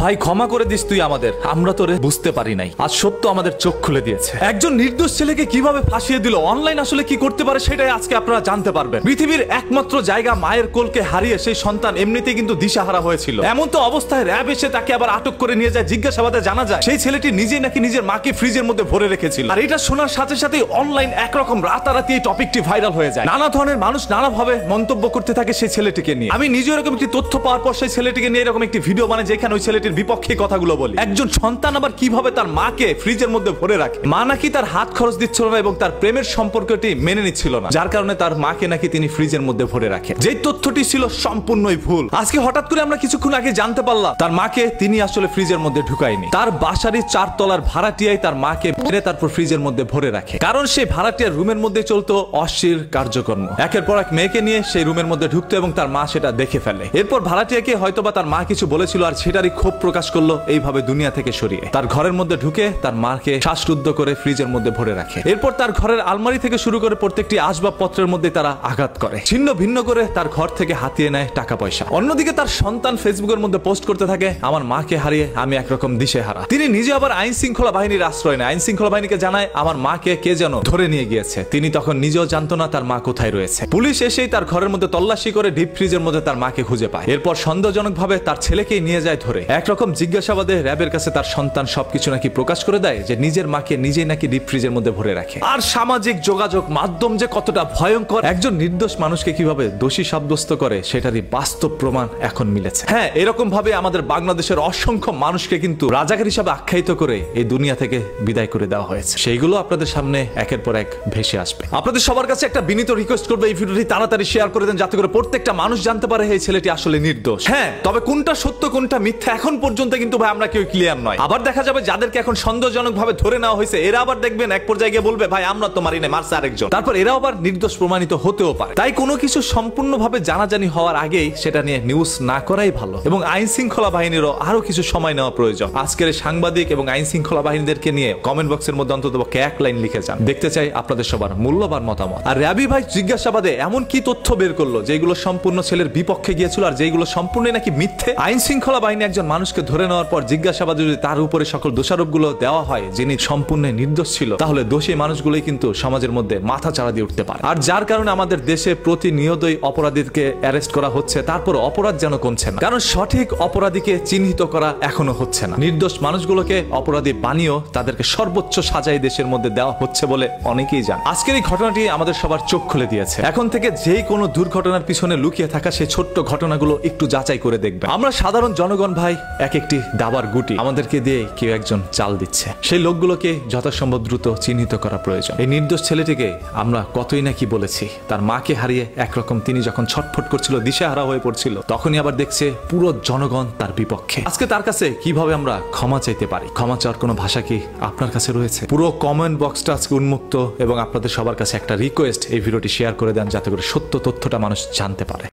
ভাই ক্ষমা করে দিস তুই আমাদের, আমরা তোরে বুঝতে পারি নাই। আজ সত্য আমাদের চোখ খুলে দিয়েছে। একজন নির্দোষ ছেলেকে কিভাবে ফাঁসিয়ে দিল, অনলাইন আসলে কি করতে পারে সেটাই আজকে আপনারা জানতে পারবেন। পৃথিবীর একমাত্র জায়গা মায়ের কোলকে হারিয়ে সেই সন্তান এমনিতেই কিন্তু দিশাহারা হয়েছিল। এমন তো অবস্থায় র‍্যাব এসে তাকে আবার আটক করে নিয়ে যায়। জিজ্ঞাসাবাদে জানা যায় সেই ছেলেটি নিজেই নাকি নিজের মাকে ফ্রিজের মধ্যে ভরে রেখেছিল। আর এটা শোনার সাথে সাথে অনলাইন একরকম রাতারাতি এই টপিকটি ভাইরাল হয়ে যায়। নানা ধরনের মানুষ নানাভাবে মন্তব্য করতে থাকে সেই ছেলেটিকে নিয়ে। আমি নিজে এরকম একটি তথ্য পাওয়ার পর সেই ছেলেটিকে নিয়ে এরকম একটি ভিডিও বানাই যেখানে ওই ছেলেটির বিপক্ষে কথাগুলো বলি। একজন সন্তান আবার কিভাবে তার মাকে ফ্রিজের মধ্যে ভরে রাখে। মা নাকি তার হাত খরচ দিচ্ছিল না এবং তার প্রেমের সম্পর্কটি মেনে নিচ্ছিল না, যার কারণে তার মাকে নাকি তিনি ফ্রিজের মধ্যে ভরে রাখে। যে তথ্যটি ছিল সম্পূর্ণই ভুল। আজকে হঠাৎ করে আমরা কিছুক্ষণ আগে জানতে পারলাম তার মাকে তিনি আসলে ফ্রিজের মধ্যে ঢুকায়নি। তার বাসারই 4 তলার ভাড়াটিয়াই তার মাকে মেরে তারপর ফ্রিজের মধ্যে ভরে রাখে। কারণ সেই ভাড়াটিয়ার রুমের মধ্যে চলতো অশ্লীল কার্যক্রম। একের পর এক মেয়েকে নিয়ে সেই রুমের মধ্যে ঢুকতো এবং তার মা সেটা দেখে ফেলে। এরপর ভাড়াটিয়াকে হয়তোবা তার মা কিছু বলেছিল আর সেটারই ক্ষোভ প্রকাশ করলো এইভাবে দুনিয়া থেকে সরিয়ে তার ঘরের মধ্যে ঢুকে তার মাকে শ্বাসরুদ্ধ করে ফ্রিজের মধ্যে ভরে রাখে। এরপর তার ঘরের আলমারি থেকে শুরু করে প্রত্যেকটি আসবাবপত্রের মধ্যে তারা আঘাত করে, ছিন্ন ভিন্ন করে তার ঘর থেকে হাতিয়ে নেয় টাকা পয়সা। অন্যদিকে তার সন্তান ফেসবুকের মধ্যে পোস্ট করতে থাকে, আমার মাকে হারিয়ে আমি একরকম দিশেহারা। তিনি নিজে আবার আইন শৃঙ্খলা বাহিনীর আশ্রয় নেয়। আইন শৃঙ্খলা বাহিনীকে জানায় আমার মাকে কে যেন ধরে নিয়ে গিয়েছে। তিনি তখন নিজেও জানতো না তার মা কোথায় রয়েছে। পুলিশ এসেই তার ঘরের মধ্যে তল্লাশি করে ডিপ ফ্রিজের মধ্যে তার মাকে খুঁজে পায়। এরপর সন্দেহজনক ভাবে তার ছেলেকেই নিয়ে যায় ধরে। একরকম জিজ্ঞাসাবাদে র‍্যাবের কাছে তার সন্তান সবকিছু নাকি প্রকাশ করে দেয় যে নিজের মাকে নিজেই নাকি ডিপ ফ্রিজের মধ্যে ভরে রাখে। আর সামাজিক যোগাযোগ মাধ্যম যে কতটা ভয়ঙ্কর, একজন নির্দোষ মানুষকে কিভাবে দোষী সাব্যস্ত করে সেটারই বাস্তব প্রমাণ এখন মিলেছে। হ্যাঁ, এরকম ভাবে আমাদের বাংলাদেশের অসংখ্য মানুষকে কিন্তু রাজাকার হিসাবে আখ্যায়িত করে এই দুনিয়া থেকে বিদায় করে দেওয়া হয়েছে। সেইগুলো আপনাদের সামনে একের পর এক ভেসে আসবে। আপনাদের সবার কাছে একটা বিনীত রিকোয়েস্ট করবে, এই ভিডিওটি তাড়াতাড়ি শেয়ার করে দেন যাতে করে প্রত্যেকটা মানুষ জানতে পারে এই ছেলেটি আসলে নির্দোষ। হ্যাঁ, তবে কোনটা সত্য কোনটা মিথ্যা এখন পর্যন্ত কিন্তু ভাই আমরা কেউ ক্লিয়ার নয়। আবার দেখা যাবে যাদেরকে এখন সন্দেহজনক ভাবে ধরে নেওয়া হয়েছে এরা আবার দেখবেন এক পর্যায়ে গিয়ে বলবে ভাই আমরা তো মারি না, মারছে আরেকজন। তারপর এরাও আবার নির্দোষ প্রমাণিত হতেও পারে। তাই কোনো কিছু সম্পূর্ণভাবে জানাজানি হওয়ার আগেই সেটা নিয়ে নিউজ না করাই ভালো এবং আইন শৃঙ্খলা বাহিনীরও আরো কিছু সময় নেওয়া প্রয়োজন। আজকের সাংবাদিক এবং আইন শৃঙ্খলা বাহিনীদেরকে নিয়ে কমেন্ট বক্সের মধ্যে অন্তত এক লাইন লিখে যান, দেখতে চাই আপনাদের সবার মূল্যবান মতামত। আর র‍্যাবি ভাই জিজ্ঞাসাবাদে এমন কি তথ্য বের করলো যেগুলো সম্পূর্ণ ছেলের বিপক্ষে গিয়েছিল আর যেগুলো সম্পূর্ণ নাকি মিথ্যে। আইন শৃঙ্খলা বাহিনী একজন মানুষকে ধরে নেওয়ার পর জিজ্ঞাসাবাদে যদি তার উপরে সকল দোষারোপগুলো দেওয়া হয় যিনি সম্পূর্ণ নির্দোষ ছিল, তাহলে দোষী মানুষগুলোই কিন্তু সমাজের মধ্যে মাথা চাড়া দিয়ে উঠতে পারে। আর যার কারণে আমাদের দেশে প্রতিনিয়তই অপরাধীকে অ্যারেস্ট করা হচ্ছে, তারপর অপরাধ যেন কমছে না। কারণ সঠিক অপরাধীকে চিহ্নিত করা এখনো হচ্ছে না। নির্দোষ মানুষগুলোকে অপরাধী বানিয়েও তাদেরকে সর্বোচ্চ সাজাই দেশের মধ্যে দেওয়া হচ্ছে বলে অনেকেই জানে। আজকের এই ঘটনাটি আমাদের সবার চোখ খুলে দিয়েছে। এখন থেকে যেই কোনো দুর্ঘটনার পিছনে লুকিয়ে থাকা সেই ছোট্ট ঘটনাগুলো একটু যাচাই করে দেখবে। আমরা সাধারণ জনগণ ভাই এক একটি দাবার গুটি আমাদেরকে দিয়ে কেউ একজন চাল দিচ্ছে, সেই লোকগুলোকে যথাসম্ভব দ্রুত চিহ্নিত করা প্রয়োজন। এই নির্দোষ ছেলেটিকে আমরা কতই নাকি বলেছি, তার মাকে হারিয়ে একরকম তিনি যখন ছটফট করছিল, দিশেহারা হয়ে পড়ছিল, তখনই আবার দেখছে পুরো জনগণ তার বিপক্ষে। আজকে তার কাছে কিভাবে আমরা ক্ষমা চাইতে পারি? ক্ষমা চাওয়ার কোনো ভাষা কি আপনার কাছে রয়েছে? পুরো কমেন্ট বক্সটা আজকে উন্মুক্ত এবং আপনাদের সবার কাছে একটা রিকোয়েস্ট, এই ভিডিওটি শেয়ার করে দেন যাতে করে সত্য তথ্যটা মানুষ জানতে পারে।